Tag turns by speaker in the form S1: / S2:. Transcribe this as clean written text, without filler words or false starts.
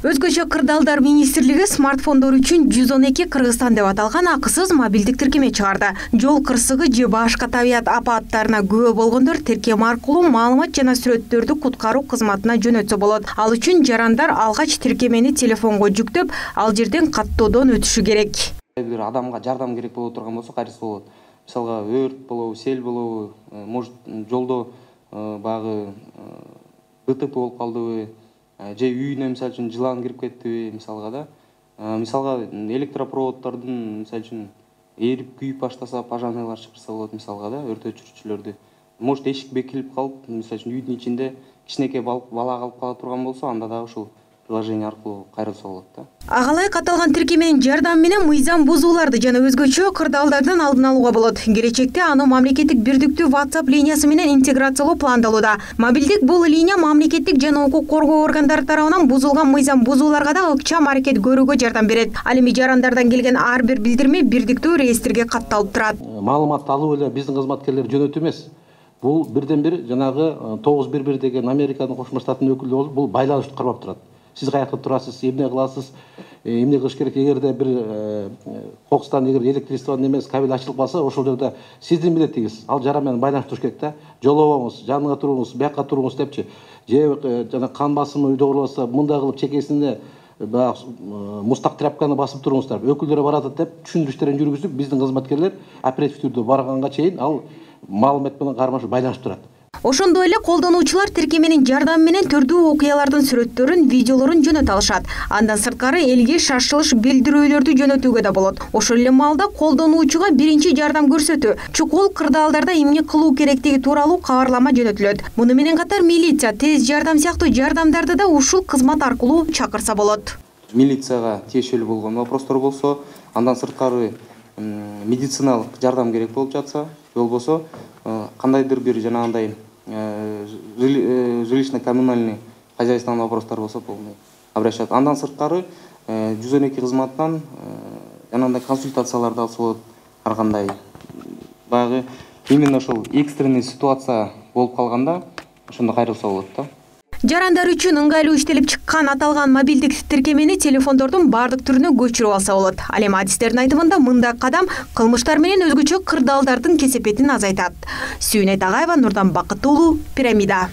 S1: Өзгөчө кырдаалдар министрлиги смартфондор үчүн 112 Кыргызстан деп аталган акысыз мобилдик тиркеме чыгарды. Жол кырсыгы же башка табият апаттарына күбө болгондор тиркем аркылуу маалымат жана сүрөттөрдү куткаруу кызматына жөнөтсө болот. Ал үчүн жарандар алгач тиркемени телефонго жүктөп, ал жерден каттоодон өтүшү керек.
S2: Бир адамга жардам керек боло турган болсо кайрысы болот. Мисалга өрт болобу, сел болобу, может жолдо багы ДТП болуп калдыбы, же үйүнө мисалы үчүн жылан кирип кеттиби, мисалга да. Мисалга электропроводдордун мисалы үчүн эрип күйүп баштаса, пожарныйлар чакырса болот, мисалга да, өрт өчүрүүчүлөрдү. Может эшик бекилип калып, мисалы үчүн үйдүн ичинде кичинекей бала калып кала турган болсо, анда дагы ушул приложение аркылуу кайрылса болот да.
S1: Агалай каталган тиркеменин жардамы менен мыйзам бузууларды жана өзгөчө кырдаалдардын алдын алууга болот. Келечекте аны мамлекеттик бирдиктүү WhatsApp линиясы менен интеграциялоо пландалууда. Мобилдик бул линия мамлекеттик жана укук коргоо органдары тарабынан бузулган мыйзам бузууларга да ыкчам аракет көрүүгө жардам берет. Ал эми жарандардан келген ар бир билдирме бирдиктүү реестрге катталып турат.
S3: Маалыматты алуу эле биздин кызматкерлер жөнөтүү эмес. Бул бирден бир жанагы 911 деген Американын Кошмо Штаттын өкүлү болуп, бул байланышты кармап турат. Сиз каякта турасыз, эмне кыласыз, эмне кылыш керек, эгерде бир кокустан электричестводан эмес кабель ачылып калса, ошол жерде сиздин милдетиңиз ал жара менен байланыштырыш керек да. Жолобоңуз, жаныңа туруңуз, бияка туруңуз депчи. Же жана кан басымы үйдө болбосо, мындай кылып чекесине мустак тряпканы басып туруңуздар. Өкүлдөр баратат деп түшүндүрүштөрүн жүргүзүп, биздин кызматкерлер оператив түрдө барганга чейин ал маалымат менен кармашып байланыштырып турат.
S1: Ошондой эле колдонуучулар тиркеменин жардамы менен түрдүү окуялардын сүрөттөрүн, видеолорун жөнөтө алышат. Андан сырткары элге шашылыш билдирүүлөрдү жөнөтүүгө да болот. Ошол эле маалда колдонуучуга биринчи жардам көрсөтүү, чукул кырдаалдарда эмне кылуу керектиги тууралуу кабарлама жөнөтүлөт. Муну менен катар милиция, тез жардам сыяктуу жардамдарды да ушул кызмат аркылуу чакырса болот.
S2: Милицияга тиешелүү болгон вопростор болсо, андан сырткары медициналык жардам керек болуп жатса, же болбосо кандайдыр бир жанагындай жилищно-коммунальный хозяйственный вопростар болсо полный обращаться. Андан сырткары 112 кызматынан жанагындай консультацияларды алса болот. Ар кандай баягы именно ошол экстренный ситуация болуп калганда ошондо кайрылса болот да.
S1: Жарандар үчүн ыңгайлуу иштелип чыккан аталган мобилдик тиркемени телефондордун бардык түрүнө көчүрүп алса болот. Ал эми адистердин айтымында мындай кадам кылмыштар менен өзгөчө кырдаалдардын кесепетин азайтат. Сүйүнөт Агаева, Нурдан Бакыт уулу, Пирамида.